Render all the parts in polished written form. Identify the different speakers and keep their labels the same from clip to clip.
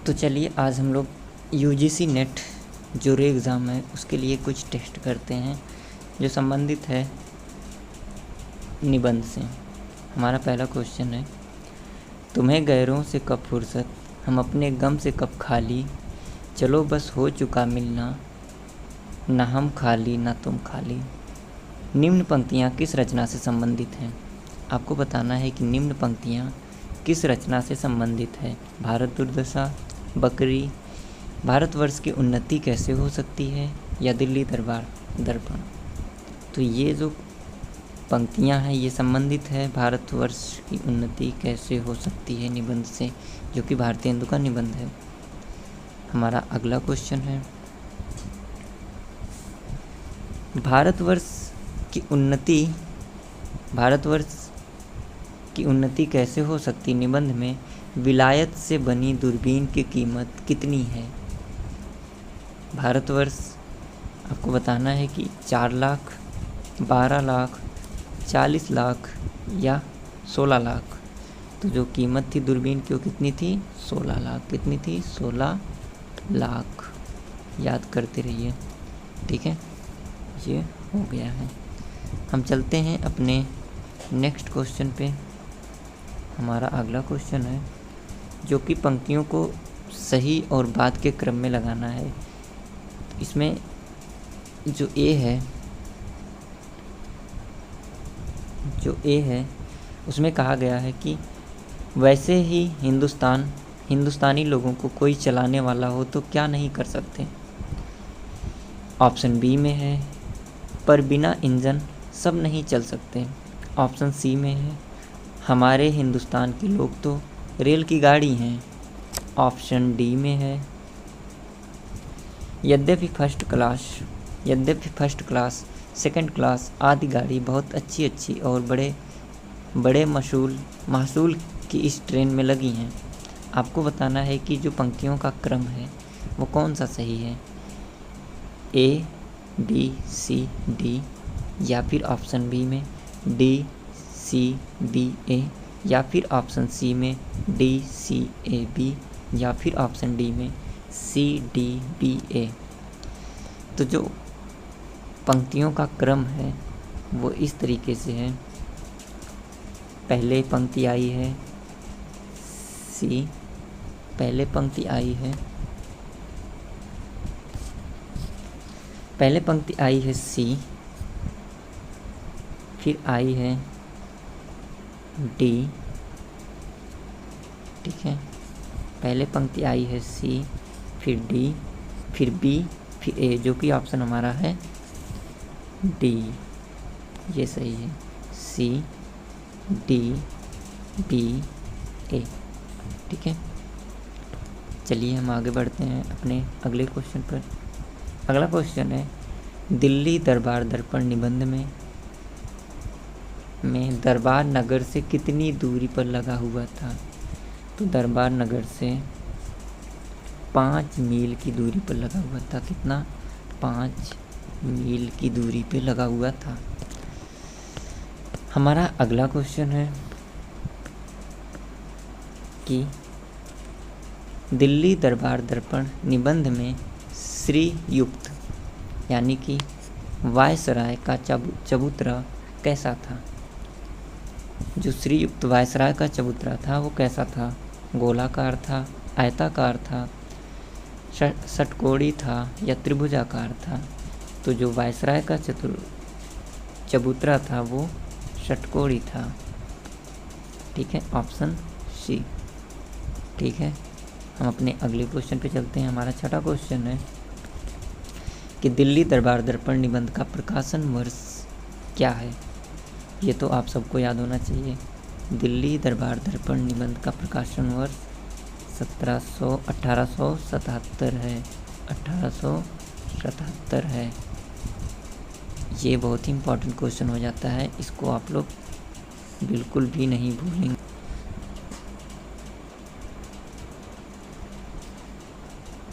Speaker 1: तो चलिए आज हम लोग यूजीसी नेट जो रे एग्ज़ाम है उसके लिए कुछ टेस्ट करते हैं जो संबंधित है निबंध से। हमारा पहला क्वेश्चन है, तुम्हें गैरों से कब फुर्सत, हम अपने गम से कब खाली, चलो बस हो चुका मिलना, ना हम खाली ना तुम खाली। निम्न पंक्तियाँ किस रचना से संबंधित हैं? आपको बताना है कि निम्न पंक्तियाँ किस रचना से संबंधित है। भारत दुर्दशा, बकरी, भारतवर्ष की उन्नति कैसे हो सकती है, या दिल्ली दरबार दर्पण। तो ये जो पंक्तियाँ हैं ये संबंधित है भारतवर्ष की उन्नति कैसे हो सकती है निबंध से, जो कि भारतीय हिंदू का निबंध है। हमारा अगला क्वेश्चन है, भारतवर्ष की उन्नति कैसे हो सकती निबंध में विलायत से बनी दूरबीन की कीमत कितनी है। भारतवर्ष आपको बताना है कि 4 लाख, 12 लाख, 40 लाख या 16 लाख। तो जो कीमत थी दूरबीन की वो कितनी थी? 16 लाख। कितनी थी? 16 लाख। याद करते रहिए, ठीक है। ये हो गया है। हम चलते हैं अपने नेक्स्ट क्वेश्चन पे। हमारा अगला क्वेश्चन है जो कि पंक्तियों को सही और बाद के क्रम में लगाना है। इसमें जो ए है उसमें कहा गया है कि वैसे ही हिंदुस्तानी लोगों को कोई चलाने वाला हो तो क्या नहीं कर सकते। ऑप्शन बी में है, पर बिना इंजन सब नहीं चल सकते। ऑप्शन सी में है, हमारे हिंदुस्तान के लोग तो रेल की गाड़ी हैं। ऑप्शन डी में है, यद्यपि फर्स्ट क्लास, सेकंड क्लास आदि गाड़ी बहुत अच्छी और बड़े महसूल की इस ट्रेन में लगी हैं। आपको बताना है कि जो पंक्तियों का क्रम है वो कौन सा सही है, ए, बी, सी, डी, या फिर ऑप्शन बी में डी, सी, बी, ए, या फिर ऑप्शन सी में डी, सी, ए, बी, या फिर ऑप्शन डी में सी, डी, बी, ए। तो जो पंक्तियों का क्रम है वो इस तरीके से है। पहले पंक्ति आई है सी, पहले पंक्ति आई है सी, फिर आई है डी, ठीक है। पहले पंक्ति आई है सी, फिर डी, फिर बी, फिर ए, जो कि ऑप्शन हमारा है डी। ये सही है, सी, डी, बी, ए, ठीक है। चलिए हम आगे बढ़ते हैं अपने अगले क्वेश्चन पर। अगला क्वेश्चन है, दिल्ली दरबार दर्पण निबंध में दरबार नगर से कितनी दूरी पर लगा हुआ था। तो दरबार नगर से 5 मील की दूरी पर लगा हुआ था। कितना? 5 मील की दूरी पे लगा हुआ था। हमारा अगला क्वेश्चन है कि दिल्ली दरबार दर्पण निबंध में श्रीयुक्त यानी कि वायसराय का चबूतरा कैसा था। जो श्रीयुक्त वायसराय का चबूतरा था वो कैसा था? गोलाकार था, आयताकार था, षटकोणी था या त्रिभुजाकार था। तो जो वायसराय का चबूतरा था वो षटकोणी था, ठीक है। ऑप्शन सी, ठीक है। हम अपने अगले क्वेश्चन पे चलते हैं। हमारा छठा क्वेश्चन है कि दिल्ली दरबार दर्पण निबंध का प्रकाशन वर्ष क्या है। ये तो आप सबको याद होना चाहिए। दिल्ली दरबार दर्पण निबंध का प्रकाशन वर्ष 1877 है। 1877 है। ये बहुत ही इम्पोर्टेंट क्वेश्चन हो जाता है, इसको आप लोग बिल्कुल भी नहीं भूलेंगे।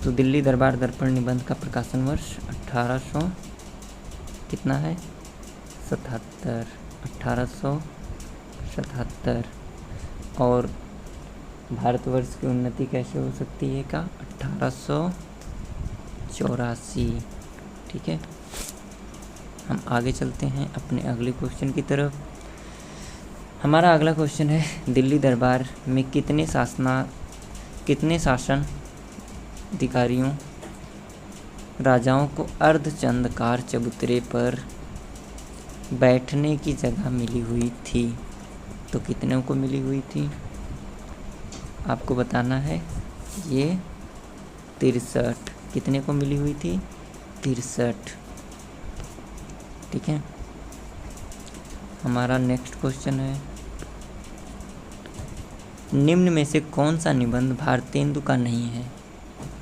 Speaker 1: तो दिल्ली दरबार दर्पण निबंध का प्रकाशन वर्ष 1800 कितना है? 77। 1877। और भारतवर्ष की उन्नति कैसे हो सकती है का 1884। ठीक है, हम आगे चलते हैं अपने अगले क्वेश्चन की तरफ। हमारा अगला क्वेश्चन है, दिल्ली दरबार में कितने शासन अधिकारियों राजाओं को अर्धचंद्राकार चबूतरे पर बैठने की जगह मिली हुई थी? तो कितने को मिली हुई थी आपको बताना है। ये 63। कितने को मिली हुई थी? 63। ठीक है, हमारा नेक्स्ट क्वेश्चन है, निम्न में से कौन सा निबंध भारतेंदु का नहीं है?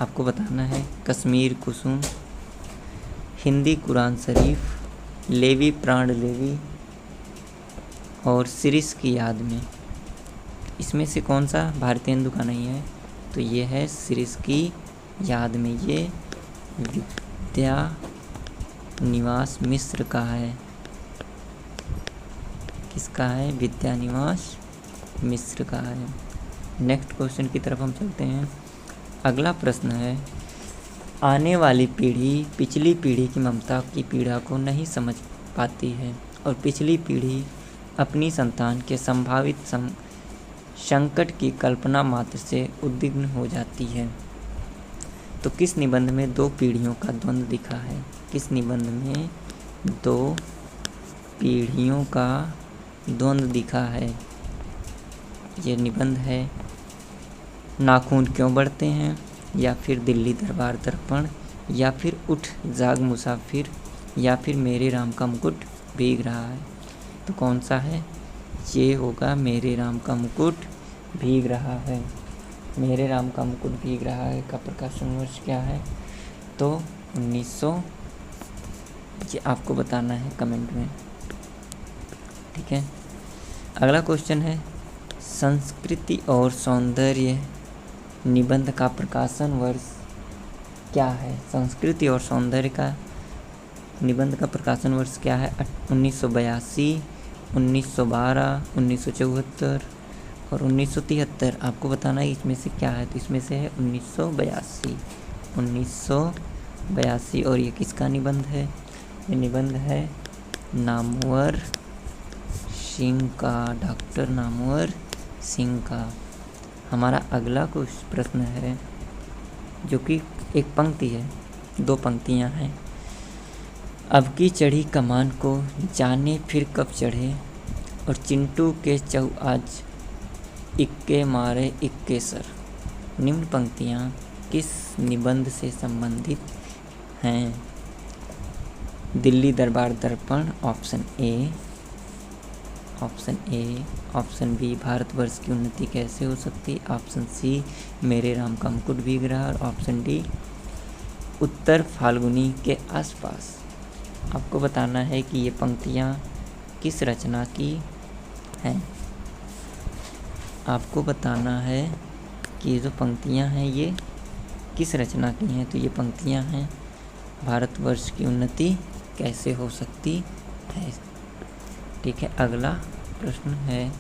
Speaker 1: आपको बताना है। कश्मीर कुसुम, हिंदी कुरान शरीफ, लेवी प्राण लेवी और शिरीष की याद में। इसमें से कौन सा भारतेंदु का नहीं है? तो ये है शिरीष की याद में। ये विद्या निवास मिश्र का है। किसका है? विद्या निवास मिश्र का है। नेक्स्ट क्वेश्चन की तरफ हम चलते हैं। अगला प्रश्न है, आने वाली पीढ़ी पिछली पीढ़ी की ममता की पीड़ा को नहीं समझ पाती है और पिछली पीढ़ी अपनी संतान के संभावित संकट की कल्पना मात्र से उद्विग्न हो जाती है। तो किस निबंध में दो पीढ़ियों का द्वंद्व दिखा है? किस निबंध में दो पीढ़ियों का द्वंद्व दिखा है? ये निबंध है नाखून क्यों बढ़ते हैं, या फिर दिल्ली दरबार दर्पण, या फिर उठ जाग मुसाफिर, या फिर मेरे राम का मुकुट भीग रहा है। तो कौन सा है? ये होगा मेरे राम का मुकुट भीग रहा है। मेरे राम का मुकुट भीग रहा है का प्रकाशन वर्ष क्या है? तो 1900। ये आपको बताना है कमेंट में। ठीक है, अगला क्वेश्चन है, संस्कृति और सौंदर्य निबंध का प्रकाशन वर्ष क्या है? संस्कृति और सौंदर्य का निबंध का प्रकाशन वर्ष क्या है? 1982, 1912, 1974 और 1973। आपको बताना है इसमें से क्या है। तो इसमें से है 1982। 1982। और ये किसका निबंध है? ये निबंध है नामवर सिंह का, डॉक्टर नामवर सिंह का। हमारा अगला कुछ प्रश्न है जो कि एक पंक्ति है, दो पंक्तियां हैं। अब की चढ़ी कमान को जाने फिर कब चढ़े, और चिंटू के चौ आज इक्के मारे इक्के सर। निम्न पंक्तियां किस निबंध से संबंधित हैं? Delhi Darbar Darpan, option A. Option B Bharatvarsh की उन्नति कैसे हो सकती, ऑप्शन सी मेरे राम का मुकुट भीग रहा, और ऑप्शन डी उत्तर फाल्गुनी के आसपास। आपको बताना है कि ये पंक्तियाँ किस रचना की हैं। आपको बताना है कि ये जो पंक्तियाँ हैं ये किस रचना की हैं। तो ये पंक्तियाँ हैं भारतवर्ष की उन्नति कैसे हो सकती है। ठीक है, अगला प्रश्न है,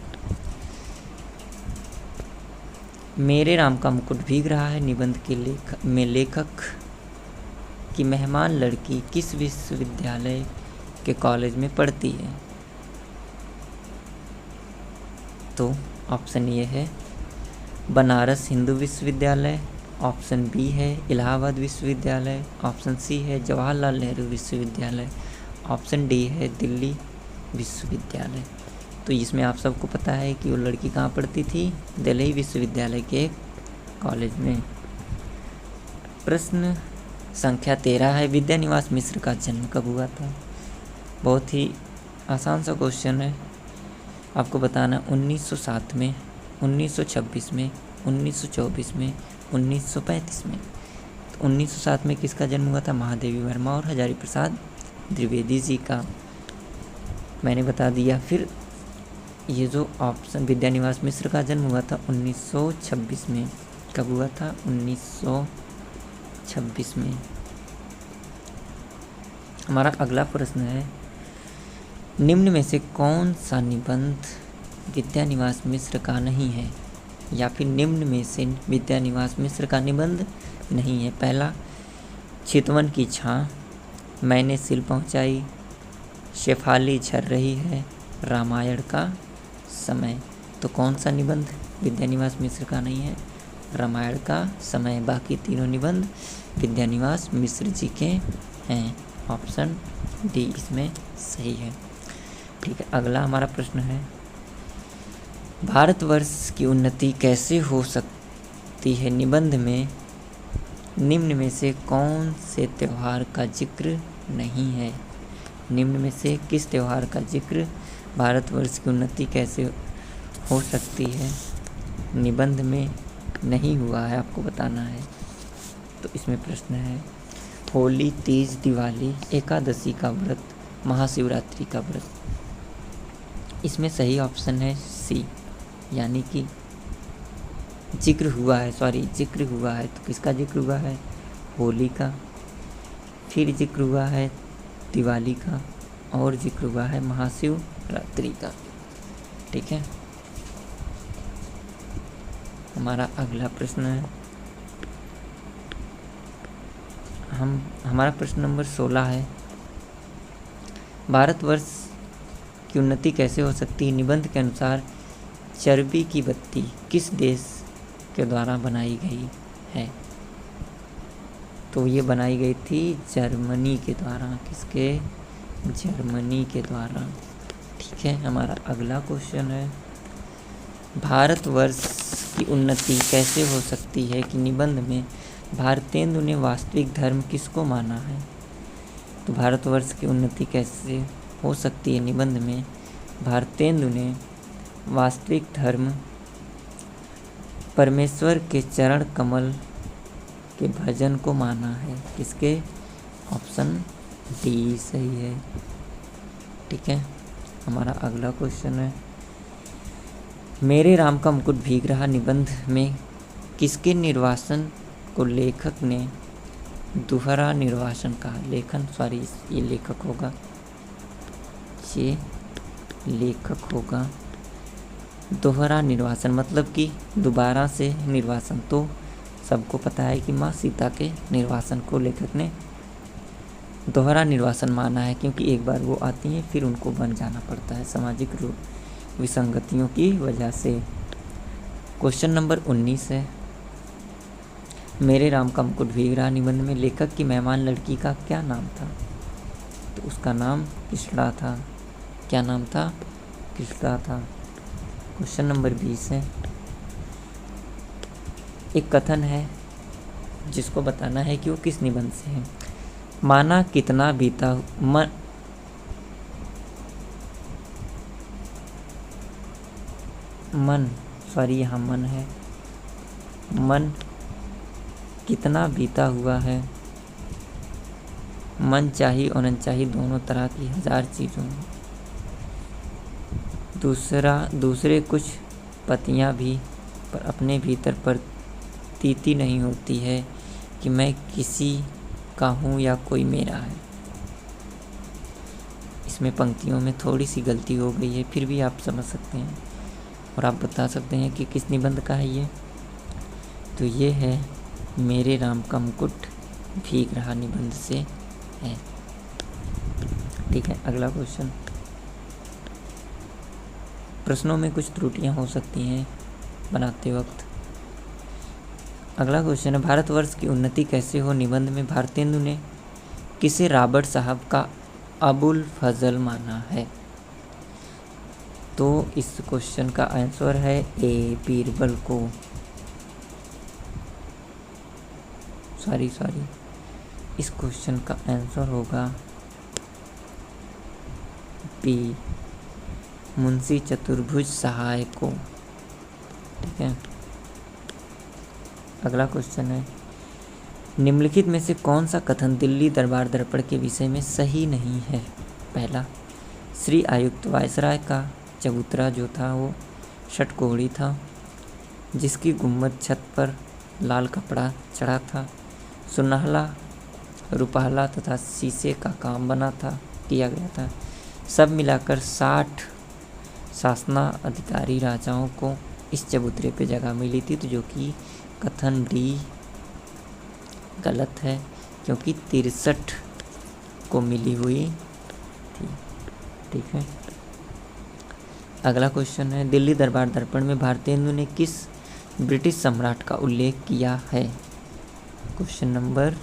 Speaker 1: मेरे राम का मुकुट भीग रहा है निबंध के लेखक की मेहमान लड़की किस विश्वविद्यालय के कॉलेज में पढ़ती है? तो ऑप्शन ए है बनारस हिंदू विश्वविद्यालय, ऑप्शन बी है इलाहाबाद विश्वविद्यालय, ऑप्शन सी है जवाहरलाल नेहरू विश्वविद्यालय, ऑप्शन डी है दिल्ली विश्वविद्यालय। तो इसमें आप सबको पता है कि वो लड़की कहाँ पढ़ती थी? दिल्ली विश्वविद्यालय के कॉलेज में। प्रश्न संख्या 13 है, विद्या निवास मिश्र का जन्म कब हुआ था? बहुत ही आसान सा क्वेश्चन है। आपको बताना 1907 में, 1926 में, 1924 में, 1935 में। तो 1907 में किसका जन्म हुआ था? महादेवी वर्मा और हजारी प्रसाद द्विवेदी जी का मैंने बता दिया। फिर ये जो ऑप्शन विद्या निवास मिश्र का जन्म हुआ था 1926 में। कब हुआ था? 1926 में। हमारा अगला प्रश्न है, निम्न में से कौन सा निबंध विद्या निवास मिश्र का नहीं है? या फिर निम्न में से विद्यानिवास मिश्र का निबंध नहीं है? पहला, चितवन की छां, मैंने सिल पहुँचाई, शेफाली झर रही है, रामायण का समय। तो कौन सा निबंध विद्यानिवास मिश्र का नहीं है? रामायण का समय। बाकी तीनों निबंध विद्यानिवास मिश्र जी के हैं। ऑप्शन डी इसमें सही है। ठीक है, अगला हमारा प्रश्न है, भारतवर्ष की उन्नति कैसे हो सकती है? निबंध में निम्न में से कौन से त्यौहार का जिक्र नहीं है? निम्न में से किस त्यौहार का जिक्र भारतवर्ष की उन्नति कैसे हो सकती है निबंध में नहीं हुआ है, आपको बताना है। तो इसमें प्रश्न है, होली, तीज, दिवाली, एकादशी का व्रत, महाशिवरात्रि का व्रत। इसमें सही ऑप्शन है सी, यानी कि जिक्र हुआ है, तो किसका जिक्र हुआ है? होली का, फिर जिक्र हुआ है दिवाली का, और जिक्र हुआ है महाशिवरात्रि का। ठीक है, हमारा अगला प्रश्न है, हमारा प्रश्न नंबर 16 है, भारतवर्ष की उन्नति कैसे हो सकती है? निबंध के अनुसार चर्बी की बत्ती किस देश के द्वारा बनाई गई है? तो ये बनाई गई थी जर्मनी के द्वारा। किसके? जर्मनी के द्वारा। ठीक है, हमारा अगला क्वेश्चन है, भारतवर्ष की उन्नति कैसे हो सकती है कि निबंध में भारतेंदु ने वास्तविक धर्म किसको माना है? तो भारतवर्ष की उन्नति कैसे हो सकती है? निबंध में भारतेंदु ने वास्तविक धर्म परमेश्वर के चरण कमल के भजन को माना है। किसके? ऑप्शन डी सही है। ठीक है, हमारा अगला क्वेश्चन है, मेरे राम का मुकुट भीग रहा निबंध में किसके निर्वासन को लेखक ने दोहरा निर्वासन कहा? ये लेखक होगा, दोहरा निर्वासन मतलब कि दोबारा से निर्वासन। तो सबको पता है कि माँ सीता के निर्वासन को लेखक ने दोहरा निर्वासन माना है, क्योंकि एक बार वो आती हैं फिर उनको बन जाना पड़ता है सामाजिक विसंगतियों की वजह से। क्वेश्चन नंबर 19 है, मेरे राम का मुकुट भीग रहा निबंध में लेखक की मेहमान लड़की का क्या नाम था? तो उसका नाम कृष्णा था। क्या नाम था? कृष्णा था। क्वेश्चन नंबर 20 है, एक कथन है जिसको बताना है कि वो किस निबंध से है। माना कितना बीता यहाँ मन है, मन कितना बीता हुआ है, मन चाही और अनचाही दोनों तरह की 1000 चीज़ों में। दूसरे कुछ पतियाँ भी पर अपने भीतर प्रतीति नहीं होती है कि मैं किसी का हूँ या कोई मेरा है। इसमें पंक्तियों में थोड़ी सी गलती हो गई है, फिर भी आप समझ सकते हैं और आप बता सकते हैं कि किस निबंध का है ये। तो ये है मेरे राम का मुकुट भीग रहा निबंध से है। ठीक है, अगला क्वेश्चन, प्रश्नों में कुछ त्रुटियां हो सकती हैं बनाते वक्त। अगला क्वेश्चन है, भारतवर्ष की उन्नति कैसे हो निबंध में भारतेंदु ने किसे रॉबर्ट साहब का अबुल फजल माना है? तो इस क्वेश्चन का आंसर है ए, बीरबल को। सॉरी इस क्वेश्चन का आंसर होगा बी, मुंशी चतुर्भुज सहाय को। ठीक है, अगला क्वेश्चन है, निम्नलिखित में से कौन सा कथन दिल्ली दरबार दर्पण के विषय में सही नहीं है? पहला, श्री आयुक्त वायसराय का चबूतरा जो था वो षटकोणी था, जिसकी गुम्बद छत पर लाल कपड़ा चढ़ा था, सुनहला रुपहला तथा शीशे का काम किया गया था। सब मिलाकर 60 शासनाधिकारी राजाओं को इस चबूतरे पे जगह मिली थी, तो जो कि कथन डी गलत है, क्योंकि 63 को मिली हुई थी। ठीक है, अगला क्वेश्चन है, दिल्ली दरबार दर्पण में भारतेंदु ने किस ब्रिटिश सम्राट का उल्लेख किया है? क्वेश्चन नंबर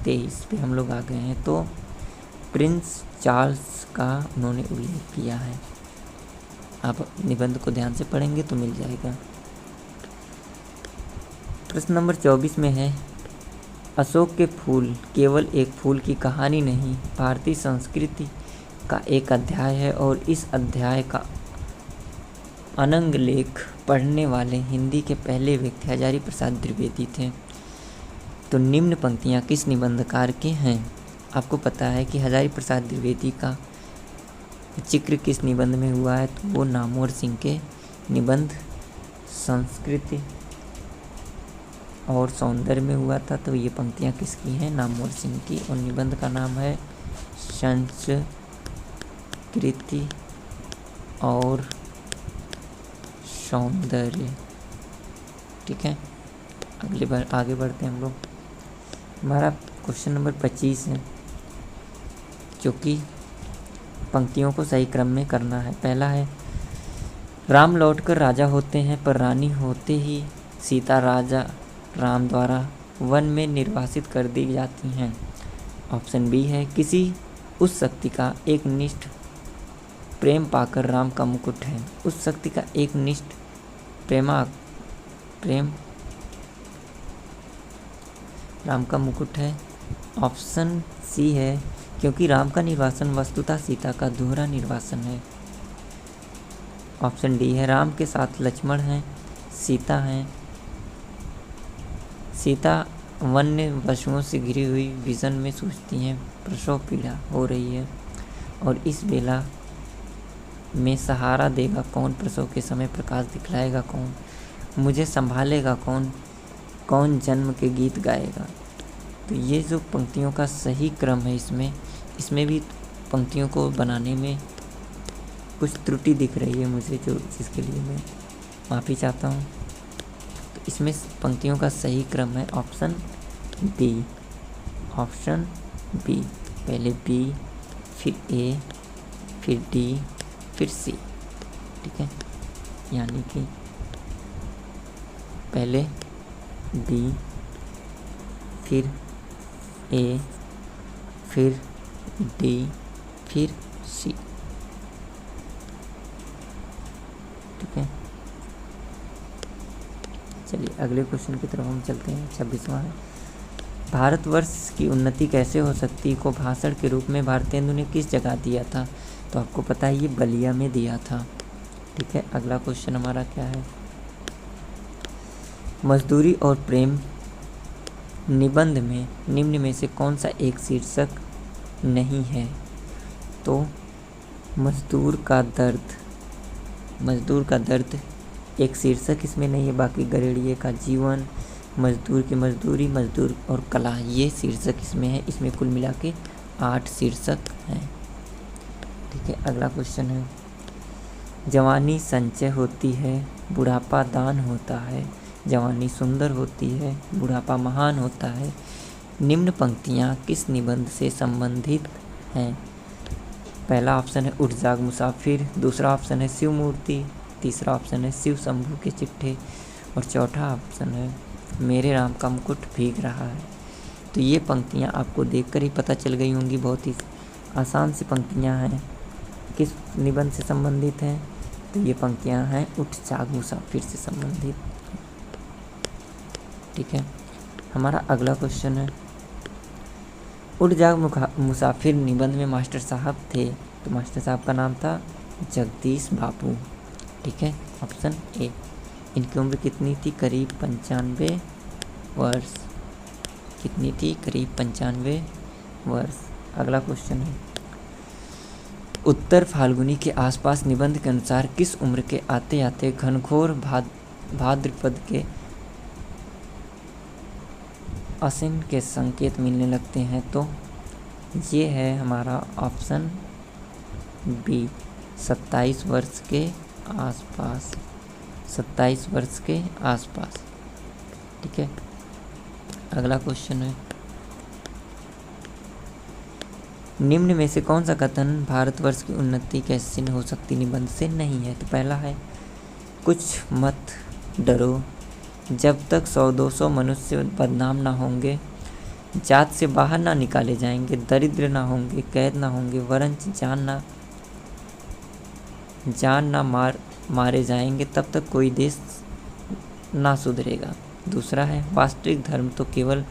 Speaker 1: 23 पे हम लोग आ गए हैं। तो प्रिंस चार्ल्स का उन्होंने उल्लेख किया है। आप निबंध को ध्यान से पढ़ेंगे तो मिल जाएगा। प्रश्न नंबर 24 में है, अशोक के फूल केवल एक फूल की कहानी नहीं, भारतीय संस्कृति का एक अध्याय है और इस अध्याय का अनंग लेख पढ़ने वाले हिंदी के पहले व्यक्ति हजारी प्रसाद द्विवेदी थे। तो निम्न पंक्तियाँ किस निबंधकार के हैं? आपको पता है कि हजारी प्रसाद द्विवेदी का जिक्र किस निबंध में हुआ है? तो वो नामवर सिंह के निबंध संस्कृति और सौंदर्य में हुआ था। तो ये पंक्तियाँ किसकी हैं? नामवर सिंह की। और निबंध का नाम है संस्कृति और सौंदर्य। ठीक है, आगे बढ़ते हैं हम लोग। हमारा क्वेश्चन नंबर 25 है, जो कि पंक्तियों को सही क्रम में करना है। पहला है, राम लौटकर राजा होते हैं पर रानी होते ही सीता राजा राम द्वारा वन में निर्वासित कर दी जाती हैं। ऑप्शन बी है, किसी उस शक्ति का एक निष्ठ प्रेम पाकर राम का मुकुट है। उस शक्ति का एक निष्ठ प्रेम राम का मुकुट है। ऑप्शन सी है, क्योंकि राम का निर्वासन वस्तुतः सीता का दोहरा निर्वासन है। ऑप्शन डी है, राम के साथ लक्ष्मण हैं, सीता हैं। सीता वन्य पशुओं से घिरी हुई विजन में सोचती हैं, प्रसव पीड़ा हो रही है और इस बेला में सहारा देगा कौन, प्रसव के समय प्रकाश दिखलाएगा कौन, मुझे संभालेगा कौन, कौन जन्म के गीत गाएगा। तो ये जो पंक्तियों का सही क्रम है, इसमें भी पंक्तियों को बनाने में कुछ त्रुटि दिख रही है मुझे, जो जिसके लिए मैं माफ़ी चाहता हूँ। तो इसमें पंक्तियों का सही क्रम है ऑप्शन बी। ऑप्शन बी, पहले बी, फिर ए, फिर डी, फिर सी। ठीक है, यानी कि पहले बी, फिर ए, फिर डी, फिर सी। ठीक है, चलिए अगले क्वेश्चन की तरफ हम चलते हैं। 26वां है, भारतवर्ष की उन्नति कैसे हो सकती को भाषण के रूप में भारतेंदु ने किस जगह दिया था? तो आपको पता है ये बलिया में दिया था। ठीक है, अगला क्वेश्चन हमारा क्या है, मजदूरी और प्रेम निबंध में निम्न में से कौन सा एक शीर्षक नहीं है? तो मजदूर का दर्द एक शीर्षक इसमें नहीं है। बाकी गरेड़िए का जीवन, मजदूर की मजदूरी, मजदूर और कला, ये शीर्षक इसमें है। इसमें कुल मिला के 8 शीर्षक हैं। ठीक है, अगला क्वेश्चन है, जवानी संचय होती है, बुढ़ापा दान होता है, जवानी सुंदर होती है, बुढ़ापा महान होता है। निम्न पंक्तियाँ किस निबंध से संबंधित हैं? पहला ऑप्शन है उठ जाग मुसाफिर, दूसरा ऑप्शन है शिव मूर्ति, तीसरा ऑप्शन है शिव शंभू के चिट्ठे और चौथा ऑप्शन है मेरे राम का मुकुट भीग रहा है। तो ये पंक्तियाँ आपको देखकर ही पता चल गई होंगी, बहुत ही आसान सी पंक्तियाँ हैं। किस निबंध से संबंधित हैं? तो ये पंक्तियाँ हैं उठ जाग मुसाफिर से संबंधित। ठीक है, हमारा अगला क्वेश्चन है, उठ जाग मुसाफिर निबंध में मास्टर साहब थे, तो मास्टर साहब का नाम था जगदीश बाबू। ठीक है, ऑप्शन ए। इनकी उम्र कितनी थी? करीब 95 वर्ष। कितनी थी? करीब 95 वर्ष। अगला क्वेश्चन है, उत्तर फाल्गुनी के आसपास निबंध के अनुसार किस उम्र के आते आते घनघोर भाद्रपद के असिन के संकेत मिलने लगते हैं? तो ये है हमारा ऑप्शन बी, 27 वर्ष के आसपास। 27 वर्ष के आसपास। ठीक है, अगला क्वेश्चन है, निम्न में से कौन सा कथन भारतवर्ष की उन्नति कैसे हो सकती निबंध से नहीं है? तो पहला है, कुछ मत डरो, जब तक 100-200 मनुष्य बदनाम ना होंगे, जात से बाहर ना निकाले जाएंगे, दरिद्र ना होंगे, कैद ना होंगे, वरन जान ना मारे जाएंगे, तब तक कोई देश ना सुधरेगा। दूसरा है, वास्तविक धर्म तो केवल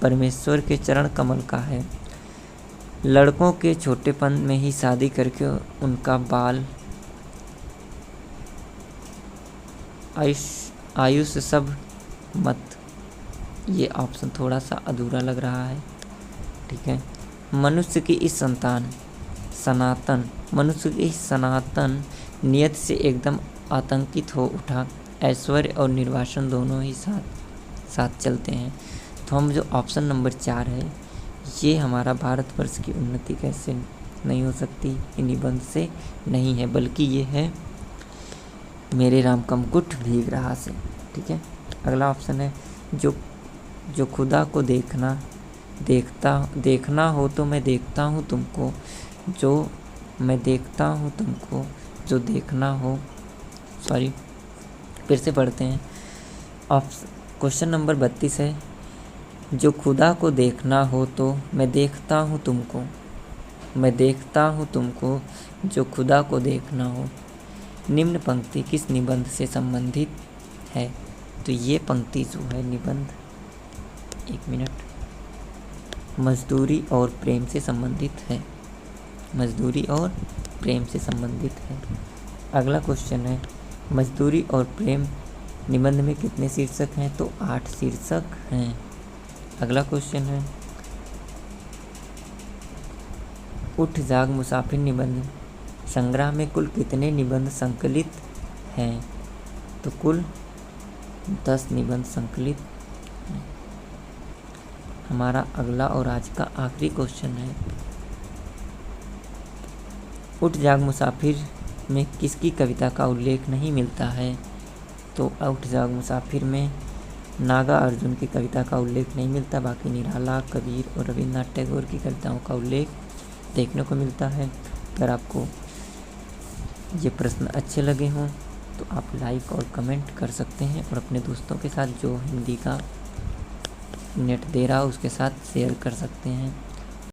Speaker 1: परमेश्वर के चरण कमल का है। लड़कों के छोटेपन में ही शादी करके उनका बाल आयुष्य सब मत। ये ऑप्शन थोड़ा सा अधूरा लग रहा है। ठीक है, मनुष्य की इस सनातन नियत से एकदम आतंकित हो उठा, ऐश्वर्य और निर्वासन दोनों ही साथ चलते हैं। तो हम जो ऑप्शन नंबर 4 है, ये हमारा भारतवर्ष की उन्नति कैसे नहीं हो सकती ये निबंध से नहीं है, बल्कि ये है मेरे राम का मुकुट भीग रहा से। ठीक है, अगला ऑप्शन है, जो खुदा को देखना हो तो मैं देखता हूँ तुमको, जो मैं देखता हूँ तुमको, जो देखना हो। सॉरी, फिर से पढ़ते हैं। क्वेश्चन नंबर 32 है, जो खुदा को देखना हो तो मैं देखता हूँ तुमको, मैं देखता हूँ तुमको, जो खुदा को देखना हो। निम्न पंक्ति किस निबंध से संबंधित है? तो ये पंक्ति जो है निबंध, एक मिनट, मजदूरी और प्रेम से संबंधित है। मजदूरी और प्रेम से संबंधित है। अगला क्वेश्चन है, मजदूरी और प्रेम निबंध में कितने शीर्षक हैं? तो 8 शीर्षक हैं। अगला क्वेश्चन है, उठ जाग मुसाफिर निबंध संग्रह में कुल कितने निबंध संकलित हैं? तो कुल 10 निबंध संकलित हैं। हमारा अगला और आज का आखिरी क्वेश्चन है, उठ जाग मुसाफिर में किसकी कविता का उल्लेख नहीं मिलता है? तो उठ जाग मुसाफिर में नागा अर्जुन की कविता का उल्लेख नहीं मिलता, बाकी निराला, कबीर और रविन्द्रनाथ टैगोर की कविताओं का उल्लेख देखने को मिलता है। अगर आपको ये प्रश्न अच्छे लगे हों तो आप लाइक और कमेंट कर सकते हैं और अपने दोस्तों के साथ, जो हिंदी का नेट दे रहा हो उसके साथ शेयर कर सकते हैं।